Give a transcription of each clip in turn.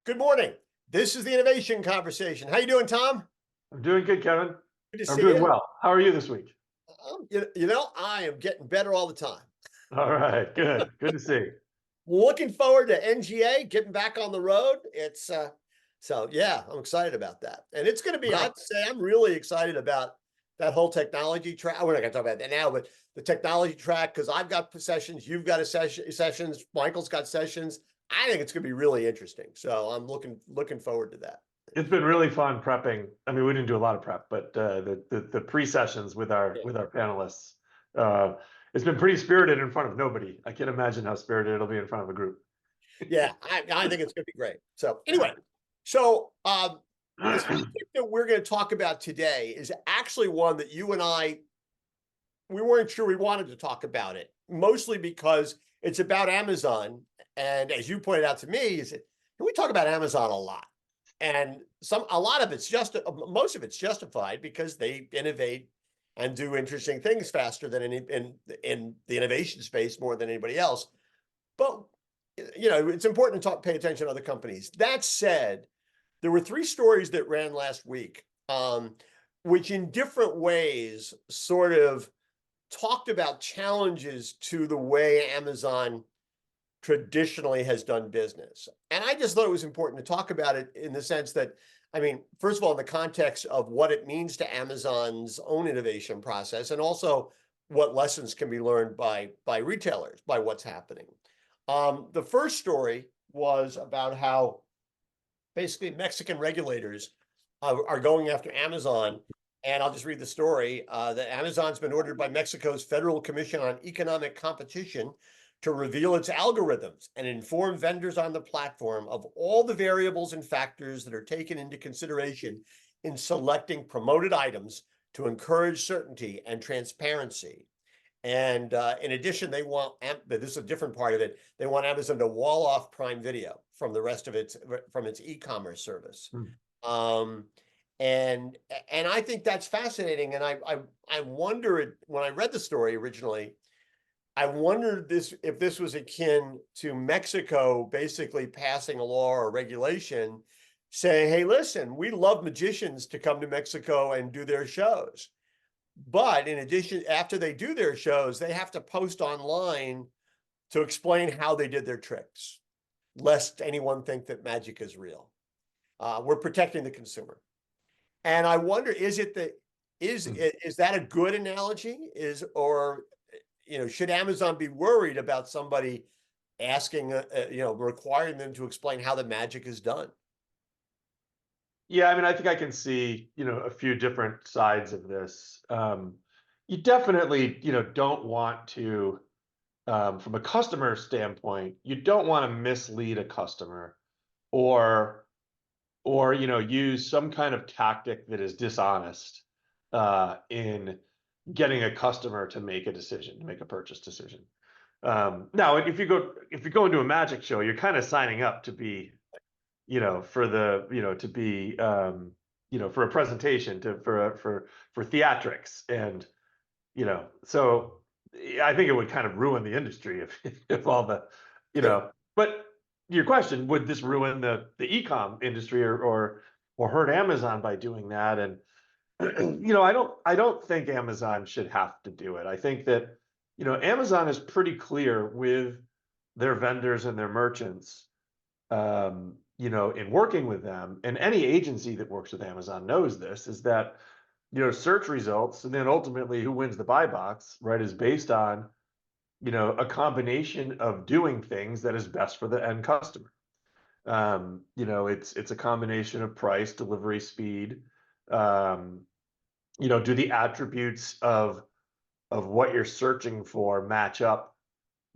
Good morning. This is the Innovation Conversation. How you doing, Tom? I'm doing good, Kevin. Good to I'm see doing you. well. How are you this week? I am getting better all the time. All right, good. Good to see. Looking forward to NGA getting back on the road. So I'm excited about that. And it's going to be, I'd Well, say, I'm really excited about that whole technology track. We're not going to talk about that now, but the technology track, because I've got sessions, you've got sessions, Michael's got sessions. I think it's going to be really interesting. So I'm looking forward to that. it's been really fun prepping. I mean, we didn't do a lot of prep, but the pre-sessions with our panelists, uh, it's been pretty spirited in front of nobody. I can't imagine how spirited it'll be in front of a group. Yeah, I think it's going to be great. So anyway, the subject that we're going to talk about today is actually one that you and I, we weren't sure we wanted to talk about it, mostly because it's about Amazon. And as you pointed out to me, is that we talk about Amazon a lot. And a lot of it's most of it's justified because they innovate and do interesting things faster than in the innovation space more than anybody else. But it's important to pay attention to other companies. That said, there were three stories that ran last week, which in different ways sort of talked about challenges to the way Amazon traditionally has done business. And I just thought it was important to talk about it in the sense that, I mean, first of all, in the context of what it means to Amazon's own innovation process, and also what lessons can be learned by retailers, by what's happening. The first story was about how basically Mexican regulators are going after Amazon. And I'll just read the story that Amazon's been ordered by Mexico's Federal Commission on Economic Competition to reveal its algorithms and inform vendors on the platform of all the variables and factors that are taken into consideration in selecting promoted items to encourage certainty and transparency. And in addition, they want, this is a different part of it, they want Amazon to wall off Prime Video from the rest of its e-commerce service. Um, and I think that's fascinating. And I wonder, when I read the story originally, I wondered if this was akin to Mexico basically passing a law or regulation saying, hey, listen, we love magicians to come to Mexico and do their shows. But in addition, after they do their shows, they have to post online to explain how they did their tricks, lest anyone think that magic is real. We're protecting the consumer. And I wonder, is that a good analogy? Should Amazon be worried about somebody asking, requiring them to explain how the magic is done? Yeah, I mean, I think I can see, a few different sides of this. You definitely, don't want to, from a customer standpoint, you don't want to mislead a customer or use some kind of tactic that is dishonest in getting a customer to make a decision, to make a purchase decision. Now, if you go into a magic show, you're kind of signing up to be, for the, to be, for a presentation, for theatrics, and so I think it would kind of ruin the industry if all the, But your question, would this ruin the e-com industry or hurt Amazon by doing that? And I don't think Amazon should have to do it. I think that Amazon is pretty clear with their vendors and their merchants, in working with them, and any agency that works with Amazon knows this, is that search results and then ultimately who wins the buy box, right, is based on a combination of doing things that is best for the end customer. It's a combination of price, delivery, speed. Do the attributes of what you're searching for match up?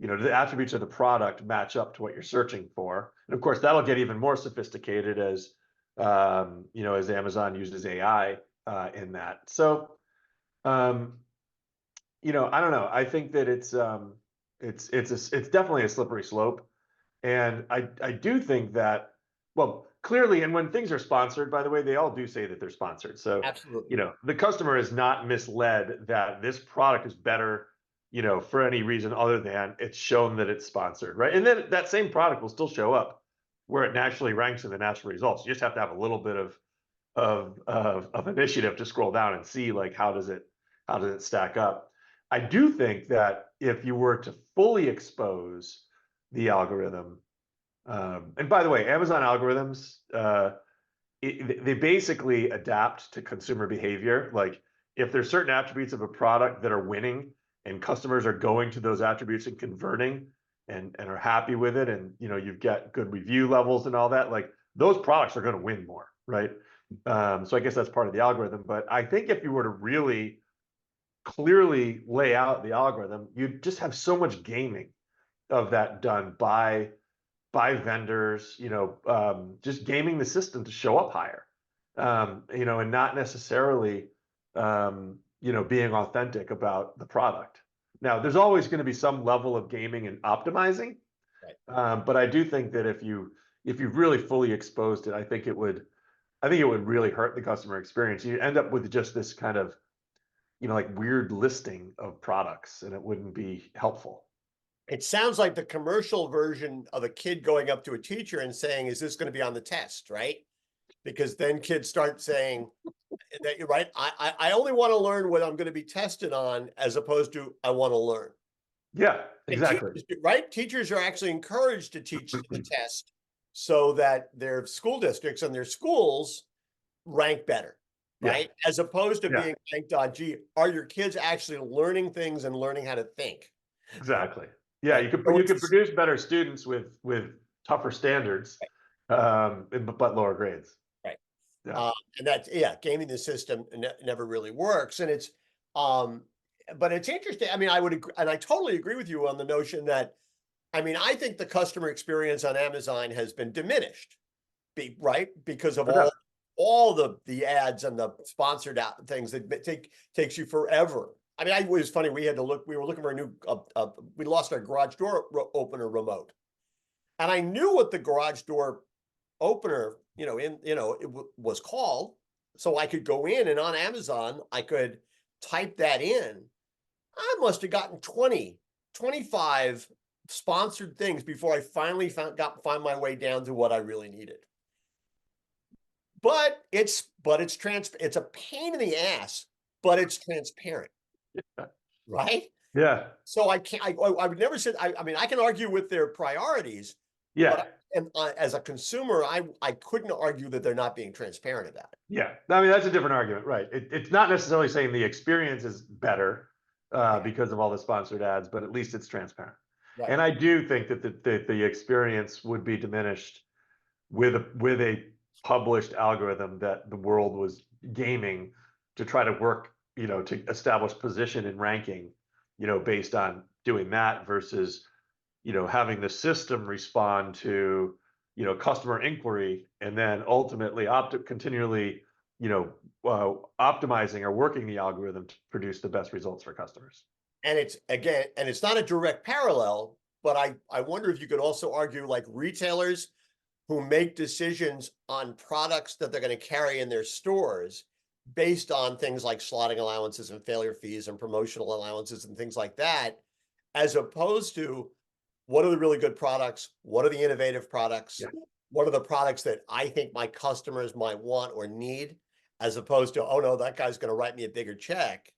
Do the attributes of the product match up to what you're searching for? And of course, that'll get even more sophisticated as as Amazon uses AI in that. So, I don't know. I think that it's definitely a slippery slope. And I do think that, well, clearly, and when things are sponsored, by the way, they all do say that they're sponsored. So, Absolutely. the customer is not misled that this product is better, for any reason other than it's shown that it's sponsored, right? And then that same product will still show up where it naturally ranks in the natural results. You just have to have a little bit of initiative to scroll down and see like how does it stack up. I do think that if you were to fully expose the algorithm, and by the way, Amazon algorithms, they basically adapt to consumer behavior. Like if there's certain attributes of a product that are winning and customers are going to those attributes and converting and are happy with it, and you've got good review levels and all that, like those products are going to win more, right? So I guess that's part of the algorithm. But I think if you were to really clearly lay out the algorithm, you'd just have so much gaming of that done by vendors, just gaming the system to show up higher, and not necessarily, being authentic about the product. Now, there's always going to be some level of gaming and optimizing, Right. but I do think that if you really fully exposed it, I think it would really hurt the customer experience. You end up with just this kind of, like weird listing of products, and it wouldn't be helpful. It sounds like the commercial version of a kid going up to a teacher and saying, is this going to be on the test, right? Because then kids start saying that you're right. I only want to learn what I'm going to be tested on, as opposed to I want to learn. Yeah, And exactly. right? Teachers are actually encouraged to teach the test so that their school districts and their schools rank better, Yeah, right? As opposed to yeah, being ranked on, gee, are your kids actually learning things and learning how to think, exactly. Yeah, right? you could So you could produce better students with tougher standards, but lower grades. right. Yeah. And that's, yeah, gaming the system never really works. And it's, um, but it's interesting. I mean, I would agree, and I totally agree with you on the notion that, I mean, I think the customer experience on Amazon has been diminished, right? Because of Okay. all the ads and the sponsored out things that takes you forever. I mean, it was funny. We were looking for a new, we lost our garage door opener remote. And I knew what the garage door opener, was called. So I could go in, and on Amazon, I could type that in. I must have gotten 25 sponsored things before I finally find my way down to what I really needed. It's a pain in the ass, but it's transparent, right? Yeah. So I can't, I would never say, I mean, I can argue with their priorities, Yeah. but as a consumer, I couldn't argue that they're not being transparent about it. Yeah. I mean, that's a different argument, right? It's not necessarily saying the experience is better Yeah, because of all the sponsored ads, but at least it's transparent. right. And I do think that the experience would be diminished with a published algorithm that the world was gaming to try to work, to establish position and ranking, based on doing that versus, having the system respond to, customer inquiry and then ultimately continually, optimizing or working the algorithm to produce the best results for customers. And it's not a direct parallel, but I wonder if you could also argue like retailers who make decisions on products that they're going to carry in their stores based on things like slotting allowances and failure fees and promotional allowances and things like that, as opposed to what are the really good products? What are the innovative products? Yeah, What are the products that I think my customers might want or need? As opposed to, oh no, that guy's going to write me a bigger check.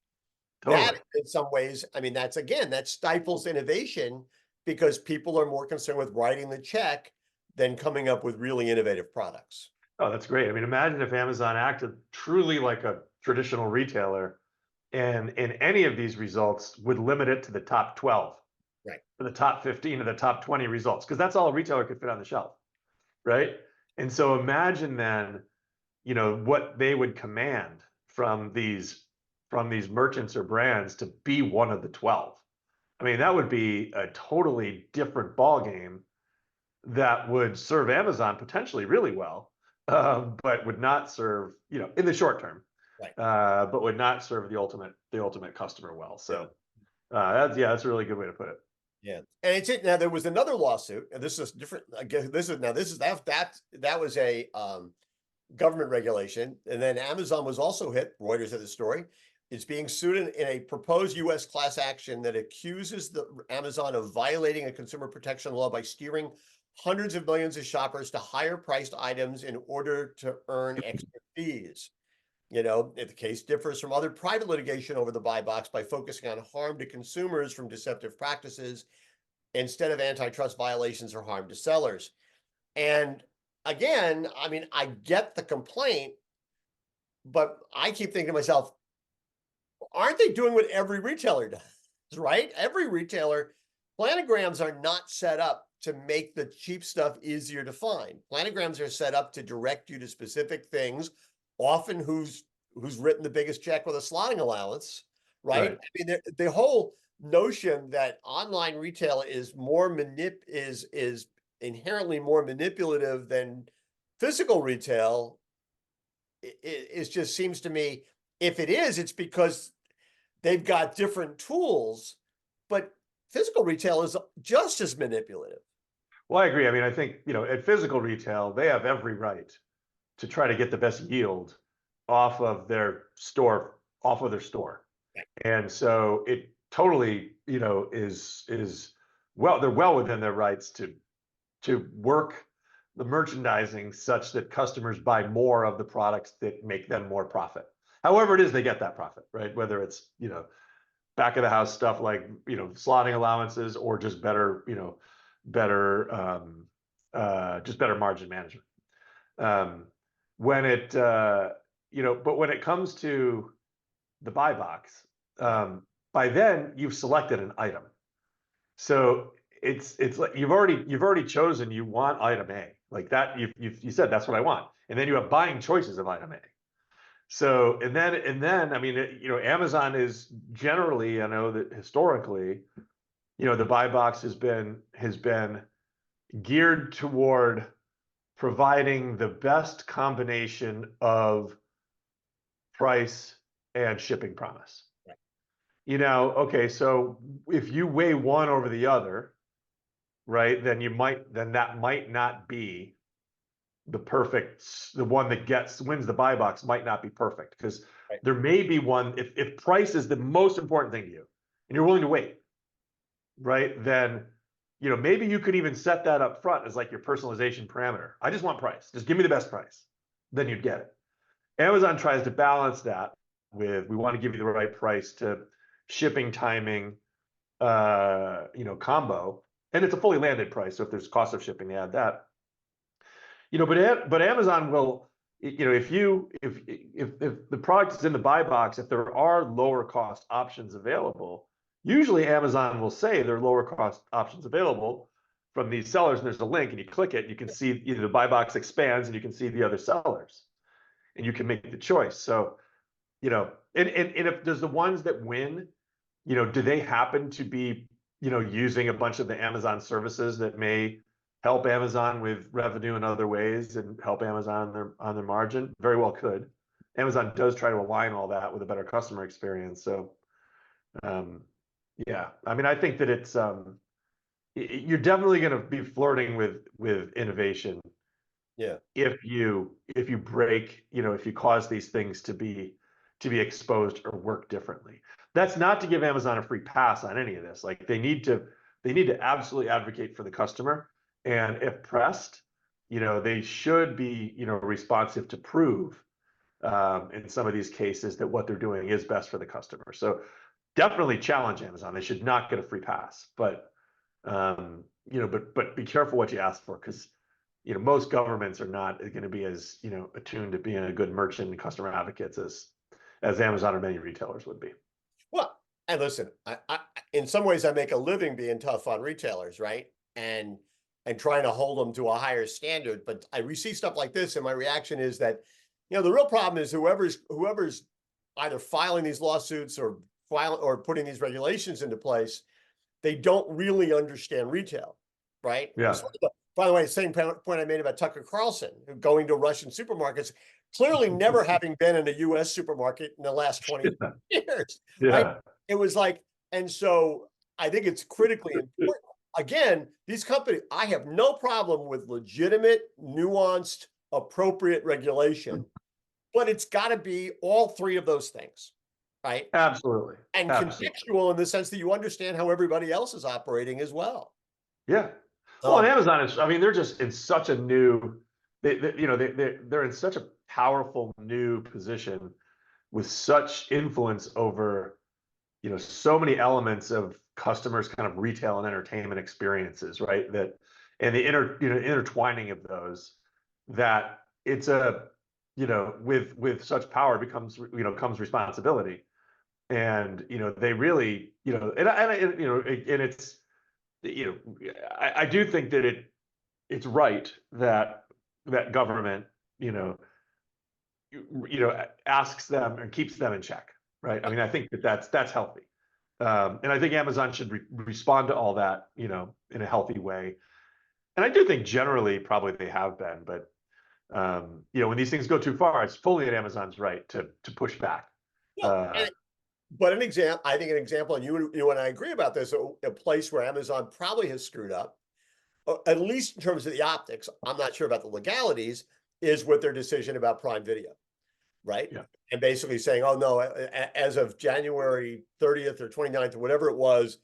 That totally. in some ways, I mean, that stifles innovation because people are more concerned with writing the check than coming up with really innovative products. Oh, that's great. I mean, imagine if Amazon acted truly like a traditional retailer and in any of these results would limit it to the top 12 Right. or the top 15 or the top 20 results, because that's all a retailer could fit on the shelf, right? And so imagine then, what they would command from these merchants or brands to be one of the 12. I mean, that would be a totally different ball game that would serve Amazon potentially really well, but would not serve, in the short term, Right. but would not serve the ultimate customer well. Yeah. So that's a really good way to put it. Yeah. And now there was another lawsuit, and this is different. I guess that was a government regulation. And then Amazon was also hit. Reuters had the story. It's being sued in a proposed U.S. class action that accuses the Amazon of violating a consumer protection law by steering hundreds of millions of shoppers to higher priced items in order to earn extra fees. You know, if the case differs from other private litigation over the buy box by focusing on harm to consumers from deceptive practices instead of antitrust violations or harm to sellers. And again, I mean, I get the complaint, but I keep thinking to myself, aren't they doing what every retailer does, right? Every retailer, planograms are not set up to make the cheap stuff easier to find. Planograms are set up to direct you to specific things, often who's written the biggest check with a slotting allowance, right? Right. I mean, the whole notion that online retail is is inherently more manipulative than physical retail is just seems to me, if it is, it's because they've got different tools, but physical retail is just as manipulative. Well, I agree. I mean, I think, at physical retail, they have every right to try to get the best yield off of their store, And so it totally, is well, they're well within their rights to work the merchandising such that customers buy more of the products that make them more profit. However it is they get that profit, right? Whether it's, back of the house stuff like, slotting allowances or just better, better, just better margin management. When it, but when it comes to the buy box, by then you've selected an item. So it's like you've already chosen you want item A, like that you said that's what I want, and then you have buying choices of item A. So and then I mean Amazon is generally, I know that historically, the buy box has been geared toward providing the best combination of price and shipping promise. Okay, so if you weigh one over the other, right, then that might not be the one that wins the buy box might not be perfect, because Right. there may be one, if price is the most important thing to you and you're willing to wait, right, then maybe you could even set that up front as like your personalization parameter. I just want price, just give me the best price, then you'd get it. Amazon tries to balance that with, we want to give you the right price to shipping, timing, combo, and it's a fully landed price. So if there's cost of shipping, they add that. But Amazon will, if the product is in the buy box, if there are lower cost options available, usually Amazon will say there are lower cost options available from these sellers, and there's a link, and you click it, you can see the buy box expands, and you can see the other sellers, and you can make the choice. So, and if there's the ones that win, do they happen to be, using a bunch of the Amazon services that may help Amazon with revenue in other ways and help Amazon on their margin? Very well could. Amazon does try to align all that with a better customer experience. So, yeah, I mean, I think that it's you're definitely going to be flirting with innovation. Yeah. If you break, if you cause these things to be exposed or work differently. That's not to give Amazon a free pass on any of this. Like they need to absolutely advocate for the customer. And if pressed, they should be, responsive to prove in some of these cases that what they're doing is best for the customer. So definitely challenge Amazon. They should not get a free pass, but but be careful what you ask for, because most governments are not going to be as attuned to being a good merchant and customer advocates as Amazon or many retailers would be. Well, and listen, I in some ways I make a living being tough on retailers, right? And trying to hold them to a higher standard. But I receive stuff like this, and my reaction is that, the real problem is whoever's either filing these lawsuits or putting these regulations into place, they don't really understand retail, right? Yeah. By the way, same point I made about Tucker Carlson going to Russian supermarkets, clearly never having been in a U.S. supermarket in the last 20 years, right? Yeah. It was like, and so I think it's critically important. Again, these companies, I have no problem with legitimate, nuanced, appropriate regulation, but it's got to be all three of those things, right? Absolutely. And Absolutely. contextual in the sense that you understand how everybody else is operating as well. Yeah. Well, and Um, Amazon is, I mean, they're just in such a new, they're in such a powerful new position with such influence over, so many elements of customers' kind of retail and entertainment experiences, right? And the intertwining of those, that it's with such power comes responsibility. And, they really, and it's, I do think that it's right that government, you know, asks them and keeps them in check, right? I mean, I think that's healthy. And I think Amazon should respond to all that, in a healthy way. And I do think generally probably they have been, but when these things go too far, it's fully at Amazon's right to push back. yeah, Uh, but I think an example, and you and I agree about this, a place where Amazon probably has screwed up, at least in terms of the optics. I'm not sure about the legalities, is with their decision about Prime Video, right? yeah, And basically saying, oh no, as of January 30th or 29th or whatever it was,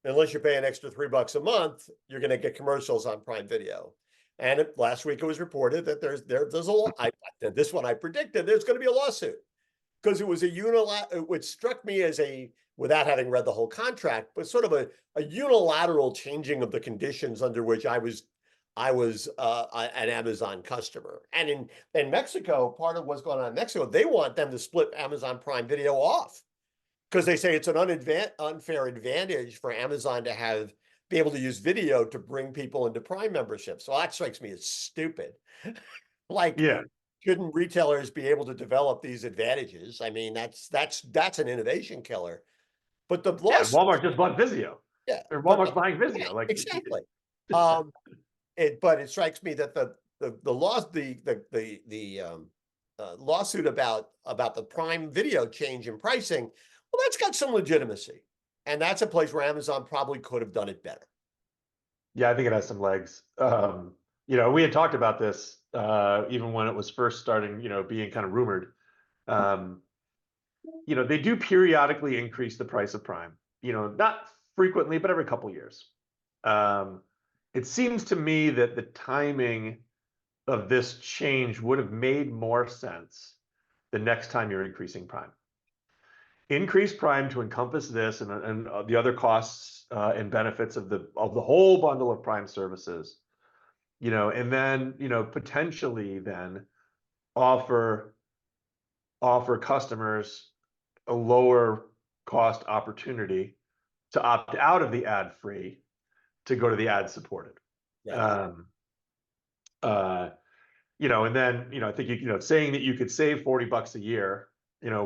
unless you pay an extra $3 a month, you're going to get commercials on Prime Video. And last week it was reported that there's a law. This one I predicted there's going to be a lawsuit because it was a unilateral, which struck me as without having read the whole contract, but sort of a unilateral changing of the conditions under which I was an Amazon customer. And in Mexico, part of what's going on in Mexico, they want them to split Amazon Prime Video off because they say it's an unfair advantage for Amazon to be able to use video to bring people into Prime membership. So that strikes me as stupid. Like, yeah, shouldn't retailers be able to develop these advantages? I mean, that's an innovation killer. But the yeah. lawsuit, Walmart just bought Vizio, yeah, or but Walmart's buying yeah, Vizio. Like, exactly. Um, but it strikes me that the lawsuit about the Prime Video change in pricing, well, that's got some legitimacy, and that's a place where Amazon probably could have done it better. yeah, I think it has some legs. We had talked about this even when it was first starting, being kind of rumored. Um, they do periodically increase the price of Prime. Not frequently, but every couple years. Um, it seems to me that the timing of this change would have made more sense the next time you're increasing Prime. Increase Prime to encompass this and the other costs and benefits of the whole bundle of Prime services, and then potentially then offer customers a lower cost opportunity to opt out of the ad free to go to the ad supported. Right. Um, uh, and then I think saying that you could save $40 a year,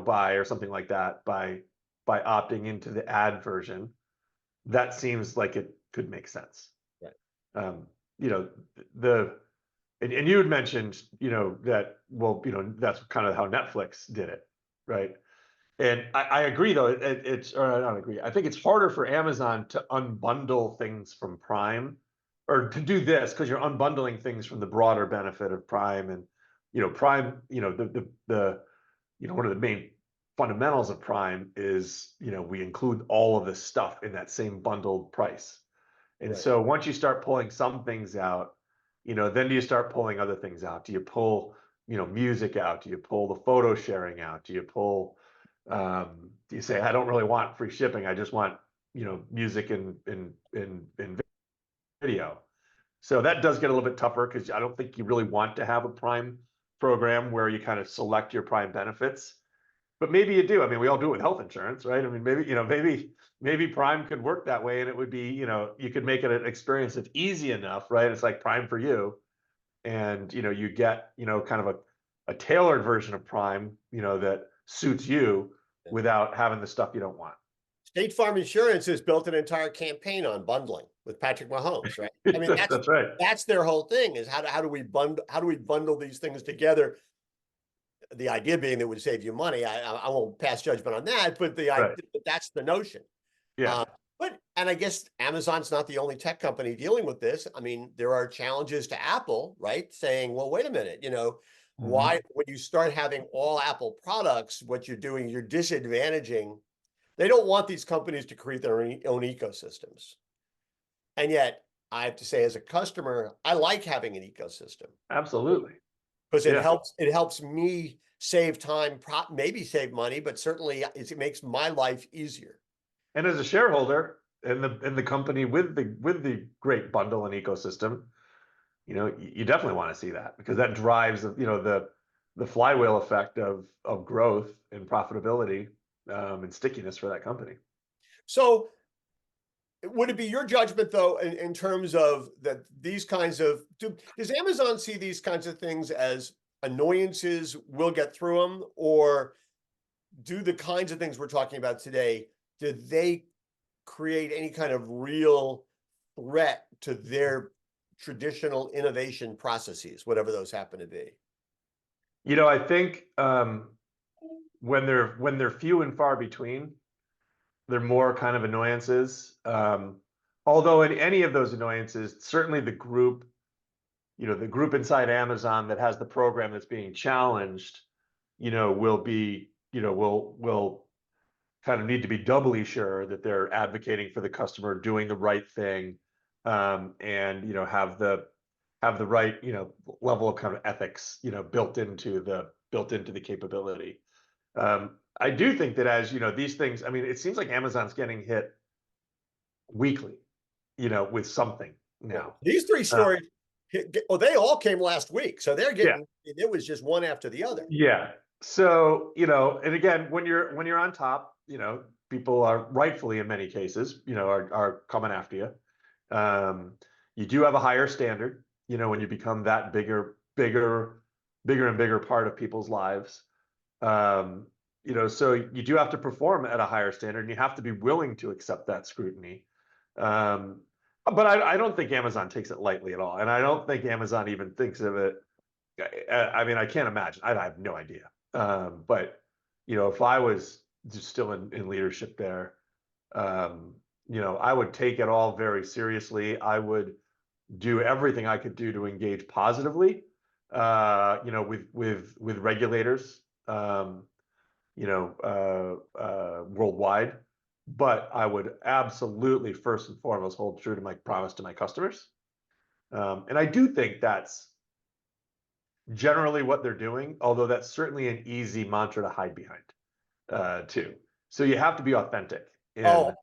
by or something like that by opting into the ad version, that seems like it could make sense. Right. Um, you know, the and you had mentioned, that, well, that's kind of how Netflix did it, right? And I agree though, or I don't agree. I think it's harder for Amazon to unbundle things from Prime or to do this because you're unbundling things from the broader benefit of Prime and, Prime, one of the main fundamentals of Prime is, we include all of this stuff in that same bundled price. And Right. so once you start pulling some things out, then do you start pulling other things out? Do you pull, music out? Do you pull the photo sharing out? Do you pull, do you say, I don't really want free shipping. I just want, music and video. So that does get a little bit tougher because I don't think you really want to have a Prime program where you kind of select your Prime benefits. But maybe you do. I mean, we all do it with health insurance, right? I mean, maybe Prime could work that way, and it would be, you could make it an experience that's easy enough, right? It's like Prime for you, and you get, kind of a tailored version of Prime, that suits you without having the stuff you don't want. State Farm Insurance has built an entire campaign on bundling with Patrick Mahomes, right? I mean, That's right. that's their whole thing is how do we bundle these things together? The idea being that it would save you money. I won't pass judgment on that, but Right. that's the notion. Yeah. And I guess Amazon's not the only tech company dealing with this. I mean, there are challenges to Apple, right? Saying, well, wait a minute, why, Mhm. when you start having all Apple products, what you're doing, you're disadvantaging. They don't want these companies to create their own ecosystems. And yet I have to say, as a customer, I like having an ecosystem Absolutely. because Yeah. it helps me save time, maybe save money, but certainly it makes my life easier. And as a shareholder in the company with the great bundle and ecosystem, you definitely want to see that because that drives, the flywheel effect of growth and profitability, and stickiness for that company. So would it be your judgment though, in terms of that these kinds of does Amazon see these kinds of things as annoyances, we'll get through them, or do the kinds of things we're talking about today, do they create any kind of real threat to their traditional innovation processes, whatever those happen to be? I think when they're few and far between, they're more kind of annoyances. Although in any of those annoyances, certainly the group inside Amazon that has the program that's being challenged, will be, will kind of need to be doubly sure that they're advocating for the customer, doing the right thing, and have the right, level of kind of ethics, built into the capability. I do think that as these things, I mean, it seems like Amazon's getting hit weekly, with something Yeah. now. These three Uh, stories, well, they all came last week, so they're yeah, getting, it was just one after the other. yeah. So, and again, when you're on top, people are rightfully in many cases, are coming after you. You do have a higher standard, when you become that bigger and bigger part of people's lives. Um, so you do have to perform at a higher standard, and you have to be willing to accept that scrutiny. Um, but I don't think Amazon takes it lightly at all, and I don't think Amazon even thinks of it. I mean, I can't imagine. I have no idea. But if I was just still in leadership there, um, I would take it all very seriously. I would do everything I could do to engage positively, with regulators, worldwide. But I would absolutely first and foremost hold true to my promise to my customers. And I do think that's generally what they're doing, although that's certainly an easy mantra to hide behind, too. So you have to be authentic, Oh, and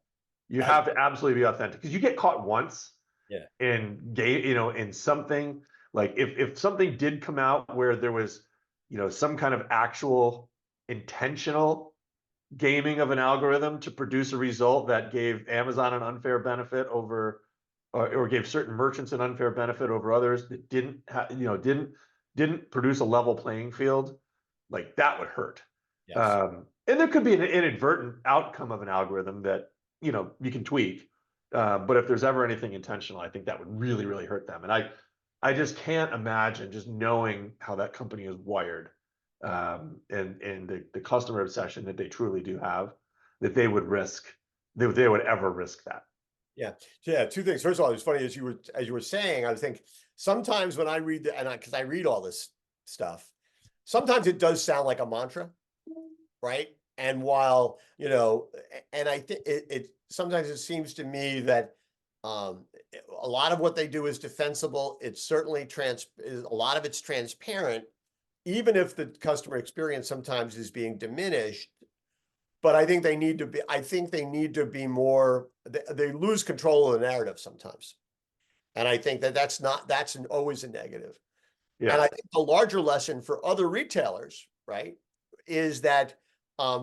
you I, have to absolutely be authentic because you get caught once yeah. in something, like if something did come out where there was, some kind of actual intentional gaming of an algorithm to produce a result that gave Amazon an unfair benefit over, or gave certain merchants an unfair benefit over others that didn't produce a level playing field, like that would hurt. Yes. And there could be an inadvertent outcome of an algorithm that you can tweak. But if there's ever anything intentional, I think that would really, really hurt them. And I just can't imagine, just knowing how that company is wired, and the customer obsession that they truly do have, that they would ever risk that. Yeah. Yeah. Two things. First of all, it was funny as you were saying, I was thinking sometimes when I read because I read all this stuff, sometimes it does sound like a mantra, right? And while, and I think it sometimes it seems to me that um a lot of what they do is defensible. It's certainly a lot of it's transparent, even if the customer experience sometimes is being diminished. But I think they need to be more, they lose control of the narrative sometimes. And I think that's always a negative. And Yeah. I think the larger lesson for other retailers, right, is that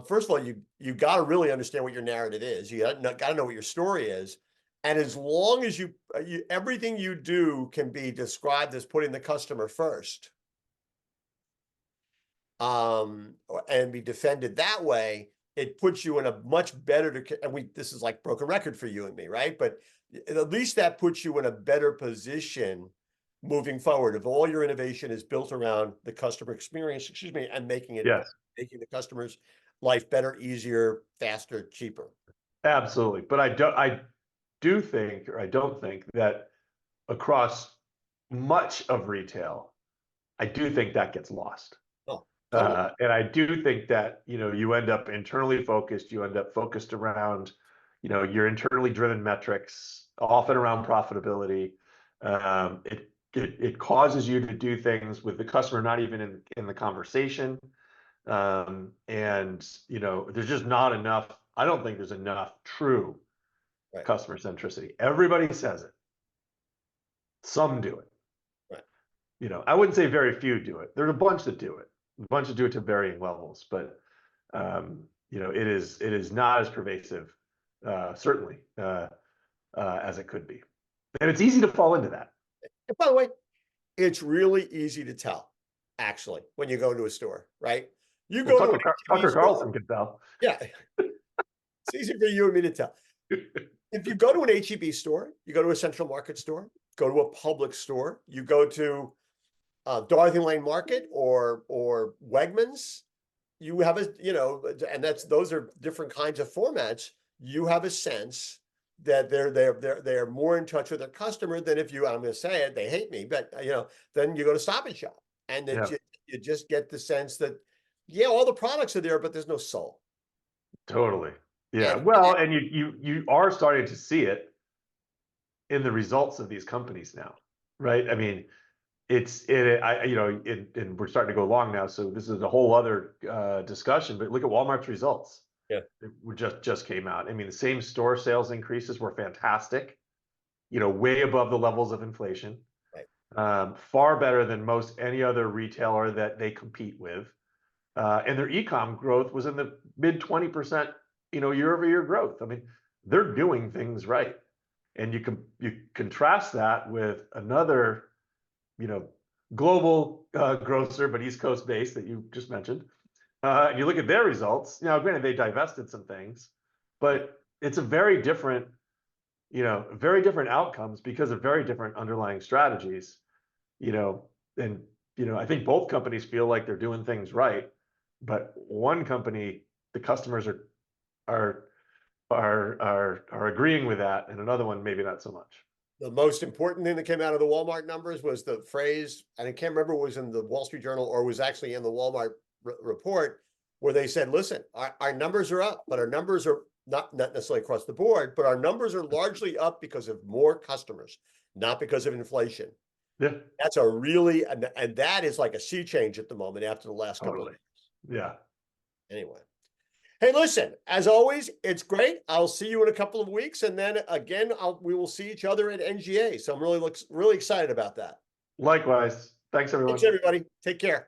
first of all, you got to really understand what your narrative is. You got to know what your story is. And as long as everything you do can be described as putting the customer first, and be defended that way, it puts you in a much better, and this is like broken record for you and me, right? But at least that puts you in a better position moving forward. If all your innovation is built around the customer experience, excuse me, and Yes. making the customer's life better, easier, faster, cheaper. Absolutely. But I do think, or I don't think that across much of retail, I do think that gets lost. Oh, totally. And I do think that, you end up internally focused, you end up focused around, your internally driven metrics, often around profitability. It causes you to do things with the customer not even in the conversation. And there's just not enough. I don't think there's enough true Right. customer centricity. Everybody says it. Some do it. Right. I wouldn't say very few do it. There's a bunch that do it. A bunch that do it to varying levels, but it is not as pervasive, certainly, as it could be. And it's easy to fall into that. And by the way, it's really easy to tell, actually, when you go into a store, right? You Well, go to an H-E-B Tucker store. Carlson can tell. Yeah. It's easy for you and me to tell. If you go to an H-E-B store, you go to a central market store, go to a public store, you go to Dorothy Lane Market or Wegmans, you have and those are different kinds of formats. You have a sense that they're more in touch with their customer than if you, I'm going to say it, they hate me, but then you go to Stop and Shop, and you just get the sense that all the products are there, but there's no soul. Totally. Yeah. And Well, and you are starting to see it in the results of these companies now, right? I mean, and we're starting to go long now, so this is a whole other discussion. But look at Walmart's results. yeah, It just came out. I mean, the same store sales increases were fantastic. Way above the levels of inflation. right. Far better than most any other retailer that they compete with. And their e-com growth was in the mid 20%, year-over-year growth. I mean, they're doing things right. And you contrast that with another, global grocer, but East Coast based that you just mentioned. And you look at their results. Granted, they divested some things, but it's a very different outcomes because of very different underlying strategies. And I think both companies feel like they're doing things right, but one company, the customers are agreeing with that, and another one maybe not so much. The most important thing that came out of the Walmart numbers was the phrase, and I can't remember if it was in the Wall Street Journal or was actually in the Walmart report, where they said, listen, our numbers are up, but our numbers are not necessarily across the board, but our numbers are largely up because of more customers, not because of inflation. Yeah, That's a really, and that is like a sea change at the moment after the last couple of totally. Yeah. Anyway. Hey, listen, as always, it's great. I'll see you in a couple of weeks. And then again, we will see each other at NGA. So I'm really excited about that. Likewise. Thanks, everyone. Thanks, everybody. Take care.